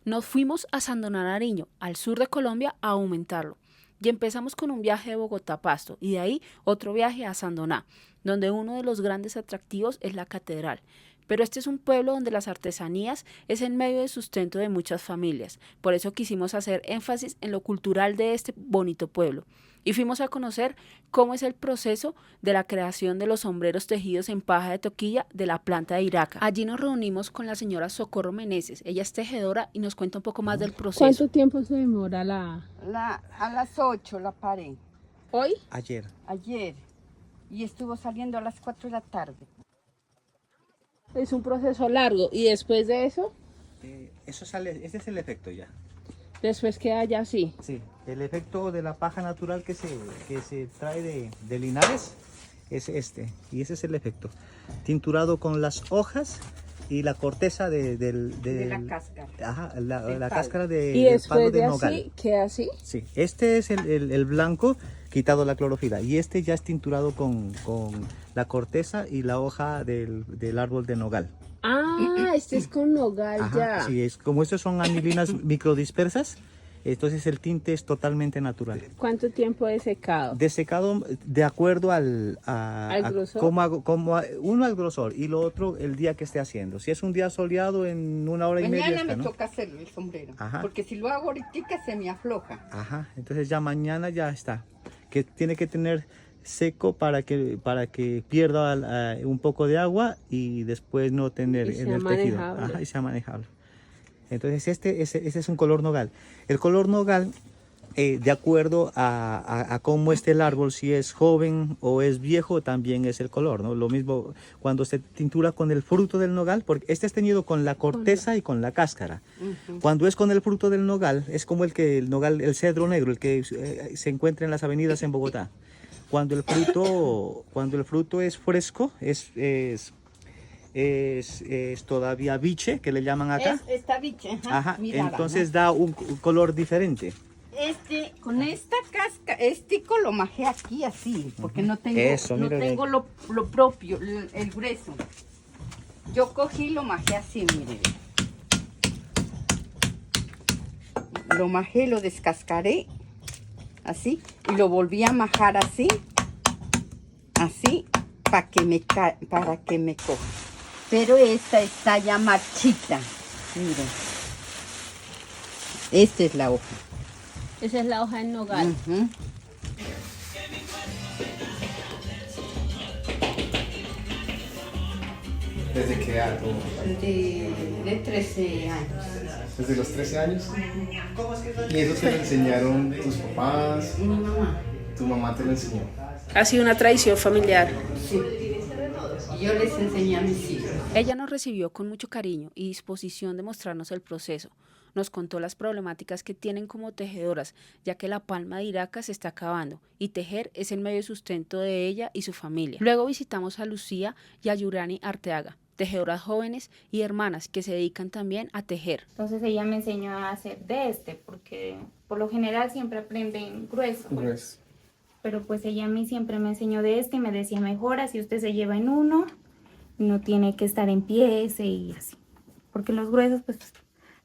Nos fuimos a Sando Nariño, al sur de Colombia, a aumentarlo. Y empezamos con un viaje de Bogotá a Pasto y de ahí otro viaje a Sandoná, donde uno de los grandes atractivos es la catedral. Pero este es un pueblo donde las artesanías es el medio de sustento de muchas familias. Por eso quisimos hacer énfasis en lo cultural de este bonito pueblo. Y fuimos a conocer cómo es el proceso de la creación de los sombreros tejidos en paja de toquilla de la planta de Iraca. Allí nos reunimos con la señora Socorro Meneses. Ella es tejedora y nos cuenta un poco más del proceso. ¿Cuánto tiempo se demora A las 8 la paré, hoy? ayer, y estuvo saliendo a las 4 de la tarde. Es un proceso largo y después de eso, Eso sale, este es el efecto ya. después queda ya así. Sí, el efecto de la paja natural que se trae de Linares es este, y ese es el efecto. Tinturado con las hojas y la corteza De la cáscara. Ajá, la Del cáscara Y del palo después de de nogal. así, queda así. Sí, este es el blanco quitado la clorofila y este ya es tinturado con la corteza y la hoja del árbol de nogal. Ah, este es con nogal Ajá, ya. sí, es, como estos son anilinas microdispersas, entonces el tinte es totalmente natural. ¿Cuánto tiempo de secado? De secado de acuerdo ¿Al grosor? uno al grosor y lo otro el día que esté haciendo. Si es un día soleado, en una hora y media Mañana está, me ¿no? toca hacer el sombrero, Ajá. porque si lo hago ahorita se me afloja. Ajá, entonces ya mañana ya está. Que tiene que tener seco para que pierda un poco de agua y después no tener Y sea en el tejido. manejable. Ajá, y sea manejable. Entonces ese es un color nogal. El color nogal, de acuerdo a cómo esté el árbol, si es joven o es viejo, también es el color, ¿no? Lo mismo cuando se tintura con el fruto del nogal, porque este es teñido con la corteza y con la cáscara. Cuando es con el fruto del nogal, es como el nogal, el cedro negro, el que se encuentra en las avenidas en Bogotá. Cuando el fruto es fresco, es todavía biche, que le llaman acá. Esta bicha, Ajá, mírala, entonces da un color diferente. ¿no? Con esta casca, tico lo majé aquí así, porque no tengo, Eso, no mírale. tengo lo propio, el grueso. Yo cogí y lo majé así, mire. Lo majé, lo descascaré, así, y lo volví a majar así, para que me coja. Pero esta está ya marchita, miren. Esta es la hoja. Esa es la hoja del nogal. Ujú. ¿Desde qué edad? De 13 años. ¿Desde los 13 años? ¿Y eso te lo enseñaron tus papás? Y mi mamá. ¿Tu mamá te lo enseñó? Ha sido una tradición familiar. Sí. Y yo les enseñé a mis hijos. Ella nos recibió con mucho cariño y disposición de mostrarnos el proceso. Nos contó las problemáticas que tienen como tejedoras, ya que la palma de Iraca se está acabando y tejer es el medio de sustento de ella y su familia. Luego visitamos a Lucía y a Yurani Arteaga, tejedoras jóvenes y hermanas que se dedican también a tejer. Entonces ella me enseñó a hacer de porque por lo general siempre aprenden grueso. Grueso. Pero pues ella a mí siempre me enseñó de y me decía, mejor así usted se lleva en uno, no tiene que estar en pies y así. Porque los gruesos, pues,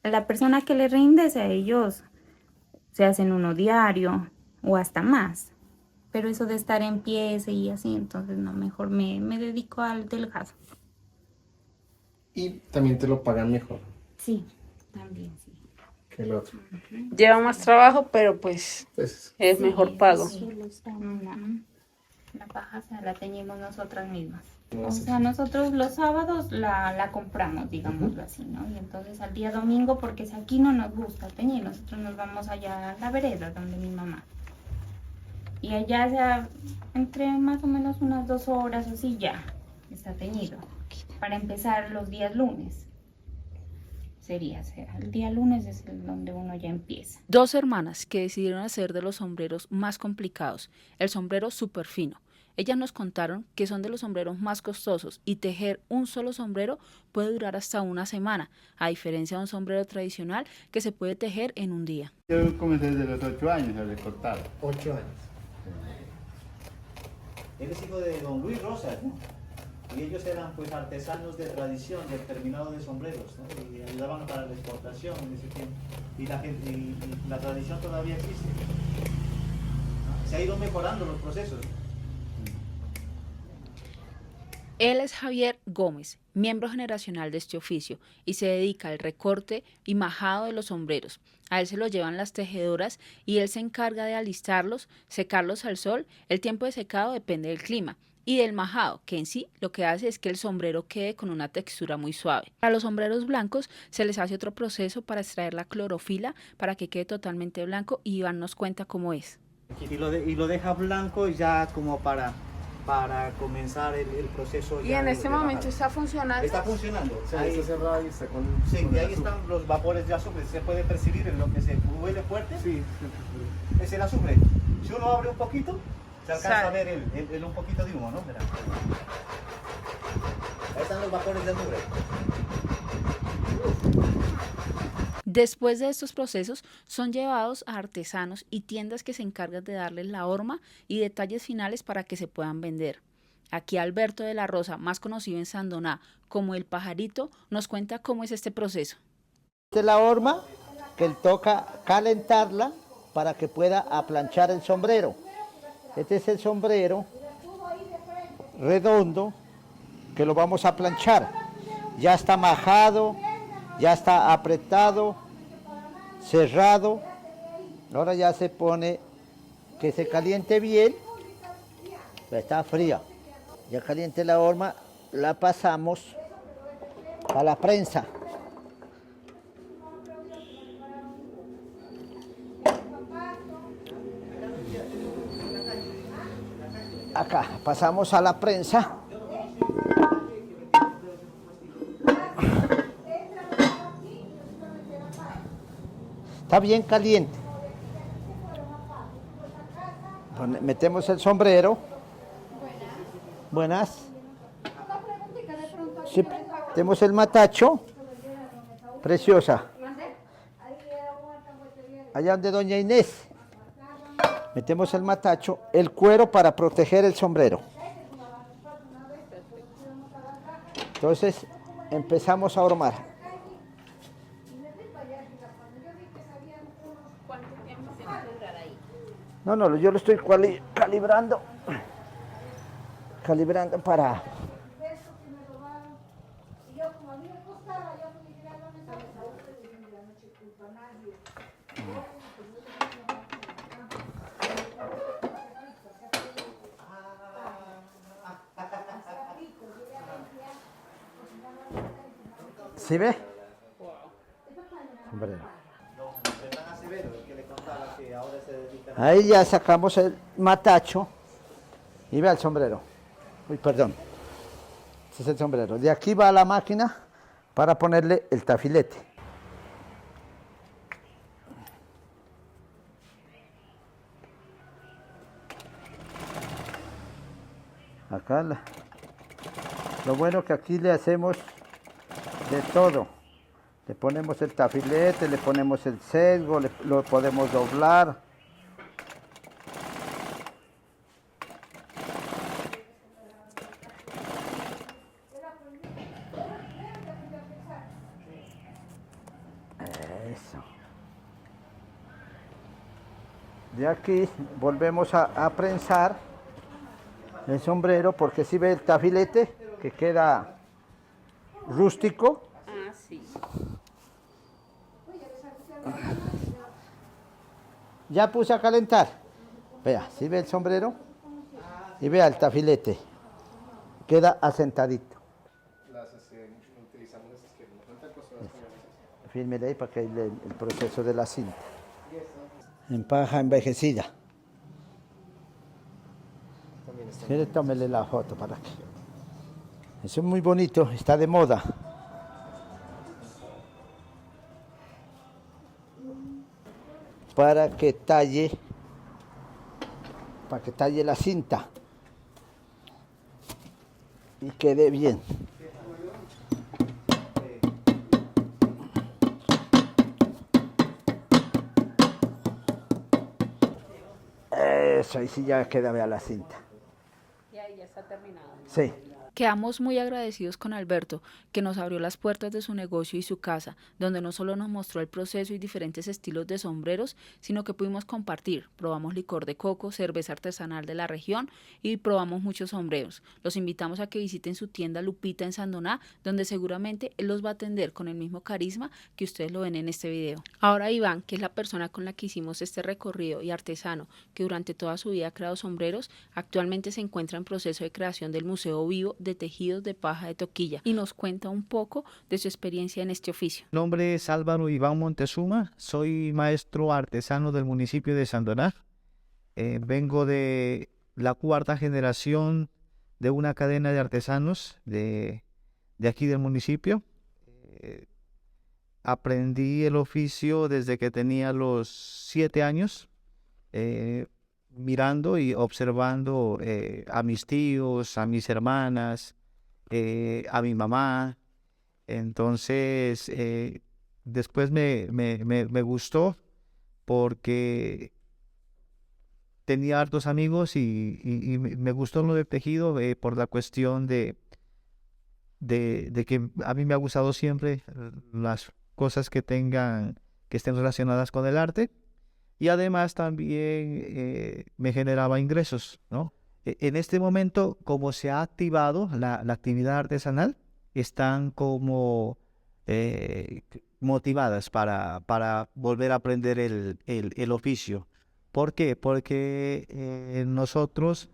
a la persona que le rinde, a ellos se hacen uno diario o hasta más. Pero eso de estar en pies y así, entonces no, mejor me dedico al delgado. Y también te lo pagan mejor Sí, también sí. que el otro. Lleva más trabajo, pero pues Pues, es mejor pago. Solo está en la paja, o sea, la teñimos nosotras mismas. no O sé. sea, nosotros los sábados la compramos, digámoslo así, ¿no? Y entonces al día domingo, porque si aquí no nos gusta teñir, nosotros nos vamos allá a la vereda donde mi mamá. Y allá, o sea, entre más o menos unas 2 horas o así ya está teñido. Para empezar los días lunes. Sería, o sea, el día lunes es donde uno ya empieza. Dos hermanas que decidieron hacer de los sombreros más complicados, el sombrero súper fino. Ellas nos contaron que son de los sombreros más costosos y tejer un solo sombrero puede durar hasta una semana, a diferencia de un sombrero tradicional que se puede tejer en un día. Yo comencé desde los 8 años a recortar. 8 años. Eres hijo de don Luis Rosas, ¿no? Y ellos eran pues artesanos de tradición del terminado de sombreros, ¿no? Y ayudaban para la exportación en ese tiempo. Y la tradición todavía existe. ¿No? Se ha ido mejorando los procesos. Él es Javier Gómez, miembro generacional de este oficio, y se dedica al recorte y majado de los sombreros. A él se lo llevan las tejedoras y él se encarga de alistarlos, secarlos al sol. El tiempo de secado depende del clima y del majado, que en sí lo que hace es que el sombrero quede con una textura muy suave. Para los sombreros blancos se les hace otro proceso para extraer la clorofila para que quede totalmente blanco, y Iván nos cuenta cómo es. Y lo deja blanco ya como para comenzar el proceso. Y ya en de este momento bajado. está funcionando. Está funcionando. O sea, Ahí- está cerrado y está con... sí, con y el ahí azufre. están los vapores de azufre. Se puede percibir en lo que se huele fuerte. Sí, Es el azufre. Si uno abre un poquito, se alcanza Sale. a ver un poquito de humo, ¿no? Mira. Ahí están los vapores de azufre. Después de estos procesos son llevados a artesanos y tiendas que se encargan de darles la horma y detalles finales para que se puedan vender. Aquí Alberto de la Rosa, más conocido en Sandoná como El Pajarito, nos cuenta cómo es este proceso. Esta es la horma que él toca calentarla para que pueda aplanchar el sombrero. Este es el sombrero redondo que lo vamos a planchar. Ya está majado, ya está apretado, cerrado. Ahora ya se pone que se caliente bien. Está fría. Ya caliente la horma, la pasamos a la prensa. Acá pasamos a la prensa. Está bien caliente. Metemos el sombrero. Buenas. Sí, tenemos el matacho. Preciosa. Allá donde doña Inés. Metemos el matacho, el cuero para proteger el sombrero. Entonces empezamos a hormar. No, yo lo estoy calibrando. Calibrando para... ¿Sí ve? Sombrero. Ahí ya sacamos el matacho y vea el sombrero. Uy, perdón. Este es el sombrero. De aquí va a la máquina para ponerle el tafilete. Acá lo bueno que aquí le hacemos de todo. Le ponemos el tafilete, le ponemos el sesgo, lo podemos doblar. Eso. De aquí volvemos a prensar el sombrero, porque si ve el tafilete que queda rústico. Ah, sí. Ya puse a calentar. Vea, si ve el sombrero y vea el tafilete, queda asentadito. utilizamos las esquemas. ¿Cuántas cosas Fírmele ahí para que el proceso de la cinta. En paja envejecida. Quiere, tómele la foto para que. Eso es muy bonito, está de moda. Para que talle la cinta y quede bien. Eso, ahí sí ya queda, vea la cinta. Y ahí ya está terminado. Sí. Quedamos muy agradecidos con Alberto, que nos abrió las puertas de su negocio y su casa, donde no solo nos mostró el proceso y diferentes estilos de sombreros, sino que pudimos compartir. Probamos licor de coco, cerveza artesanal de la región y probamos muchos sombreros. Los invitamos a que visiten su tienda Lupita en Sandoná, donde seguramente él los va a atender con el mismo carisma que ustedes lo ven en este video. Ahora Iván, que es la persona con la que hicimos este recorrido y artesano, que durante toda su vida ha creado sombreros, actualmente se encuentra en proceso de creación del Museo Vivo de tejidos de paja de Toquilla y nos cuenta un poco de su experiencia en este oficio. Mi nombre es Álvaro Iván Montezuma, soy maestro artesano del municipio de Sandoná. Vengo de la cuarta generación de una cadena de artesanos de aquí del municipio. Aprendí el oficio desde que tenía los 7 años. Mirando y observando a mis tíos, a mis hermanas, a mi mamá. Entonces, después me gustó porque tenía hartos amigos y me gustó lo del tejido por la cuestión de que a mí me ha gustado siempre las cosas que estén relacionadas con el arte. Y además también me generaba ingresos, ¿no? En este momento, como se ha activado la actividad artesanal, están como motivadas para volver a aprender el oficio. ¿Por qué? Porque nosotros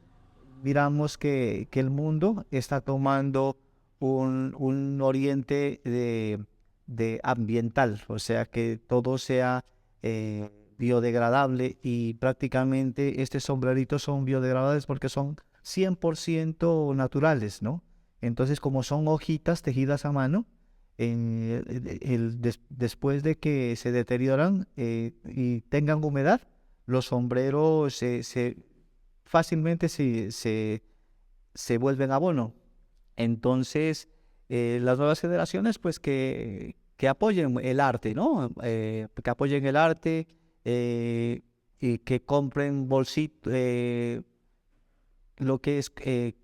miramos que el mundo está tomando un oriente de ambiental, o sea, que todo sea biodegradable, y prácticamente estos sombreritos son biodegradables porque son 100% naturales, ¿no? Entonces, como son hojitas tejidas a mano, después de que se deterioran y tengan humedad, los sombreros fácilmente se vuelven abono. Entonces, las nuevas generaciones, pues que apoyen el arte, ¿no? Que apoyen el arte, y que compren bolsitos, lo que es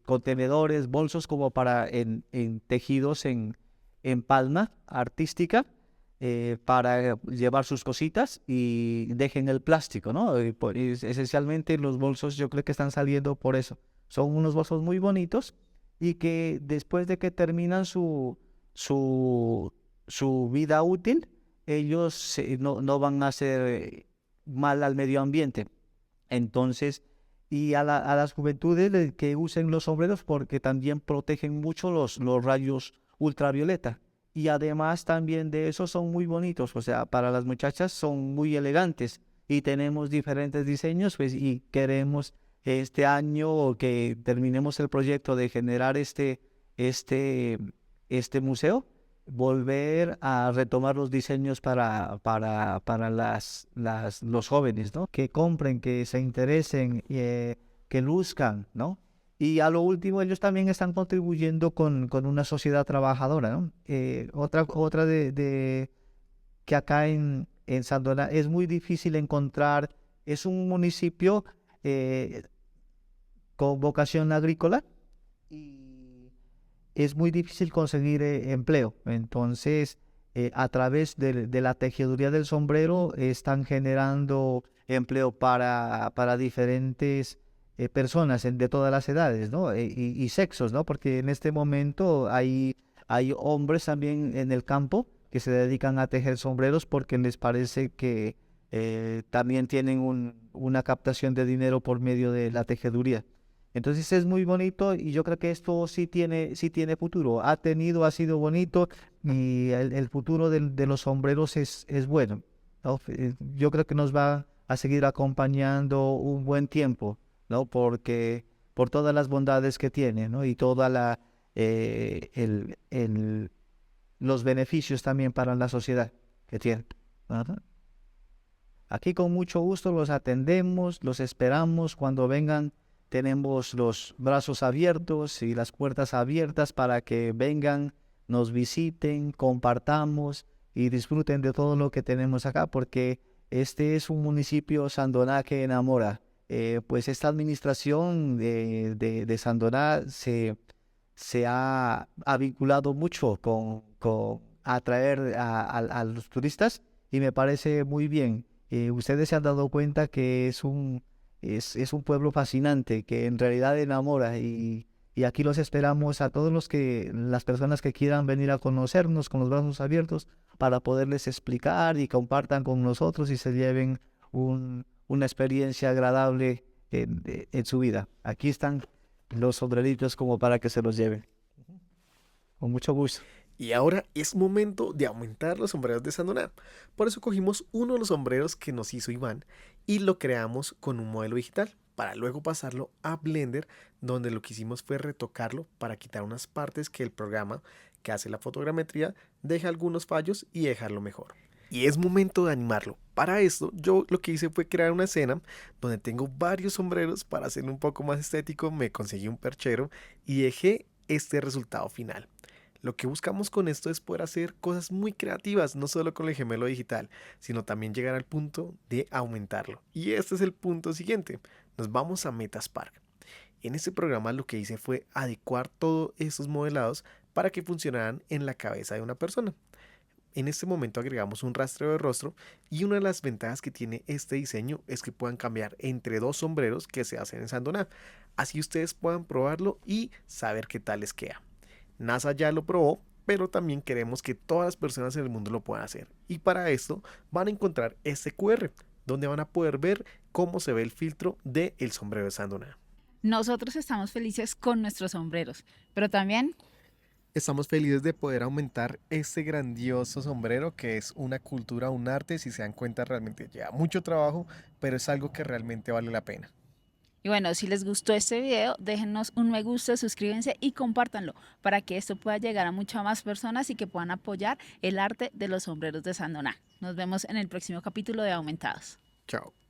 contenedores, bolsos como para en tejidos en palma artística, para llevar sus cositas y dejen el plástico, ¿no? Esencialmente los bolsos yo creo que están saliendo por eso. Son unos bolsos muy bonitos y que después de que terminan su vida útil, ellos no van a hacer mal al medio ambiente. Entonces, y a las juventudes que usen los sombreros, porque también protegen mucho los rayos ultravioleta. Y además también de eso son muy bonitos, o sea, para las muchachas son muy elegantes. Y tenemos diferentes diseños, pues, y queremos este año que terminemos el proyecto de generar este museo, volver a retomar los diseños para los jóvenes, ¿no? Que compren, que se interesen, que luzcan, ¿no? Y a lo último, ellos también están contribuyendo con una sociedad trabajadora, ¿no? Otra de que acá en Sandoná es muy difícil encontrar, es un municipio con vocación agrícola, y es muy difícil conseguir empleo. Entonces, a través de la tejeduría del sombrero están generando empleo para diferentes personas de todas las edades, ¿no? Y sexos, ¿no? Porque en este momento hay hombres también en el campo que se dedican a tejer sombreros porque les parece que también tienen una captación de dinero por medio de la tejeduría. Entonces es muy bonito y yo creo que esto sí tiene futuro. Ha sido bonito, y el futuro de los sombreros es bueno, ¿no? Yo creo que nos va a seguir acompañando un buen tiempo, ¿no? Porque por todas las bondades que tiene, ¿no? Y toda los beneficios también para la sociedad que tiene, ¿verdad? Aquí con mucho gusto los atendemos, los esperamos cuando vengan. Tenemos los brazos abiertos y las puertas abiertas para que vengan, nos visiten, compartamos y disfruten de todo lo que tenemos acá, porque este es un municipio, Sandoná, que enamora. Pues esta administración de Sandoná se ha vinculado mucho con atraer a los turistas y me parece muy bien. Ustedes se han dado cuenta que es un pueblo fascinante que en realidad enamora y aquí los esperamos a todos las personas que quieran venir a conocernos con los brazos abiertos para poderles explicar y compartan con nosotros y se lleven una experiencia agradable en su vida. Aquí están los sombreritos como para que se los lleven. Con mucho gusto. Y ahora es momento de aumentar los sombreros de Sandoná. Por eso cogimos uno de los sombreros que nos hizo Iván y lo creamos con un modelo digital para luego pasarlo a Blender, donde lo que hicimos fue retocarlo para quitar unas partes que el programa que hace la fotogrametría deja algunos fallos y dejarlo mejor. Y es momento de animarlo. Para esto yo lo que hice fue crear una escena donde tengo varios sombreros. Para hacerlo un poco más estético me conseguí un perchero y dejé este resultado final. Lo que buscamos con esto es poder hacer cosas muy creativas, no solo con el gemelo digital, sino también llegar al punto de aumentarlo. Y este es el punto siguiente. Nos vamos a Metaspark. En este programa lo que hice fue adecuar todos estos modelados para que funcionaran en la cabeza de una persona. En este momento agregamos un rastreo de rostro y una de las ventajas que tiene este diseño es que puedan cambiar entre dos sombreros que se hacen en Sandoná. Así ustedes puedan probarlo y saber qué tal les queda. NASA ya lo probó, pero también queremos que todas las personas en el mundo lo puedan hacer. Y para esto van a encontrar este QR, donde van a poder ver cómo se ve el filtro del sombrero de Sandoná. Nosotros estamos felices con nuestros sombreros, pero también Estamos felices de poder aumentar este grandioso sombrero que es una cultura, un arte. Si se dan cuenta, realmente lleva mucho trabajo, pero es algo que realmente vale la pena. y bueno, si les gustó este video, déjennos un me gusta, suscríbanse y compártanlo para que esto pueda llegar a muchas más personas y que puedan apoyar el arte de los sombreros de Sandoná. Nos vemos en el próximo capítulo de Aumentados. Chao.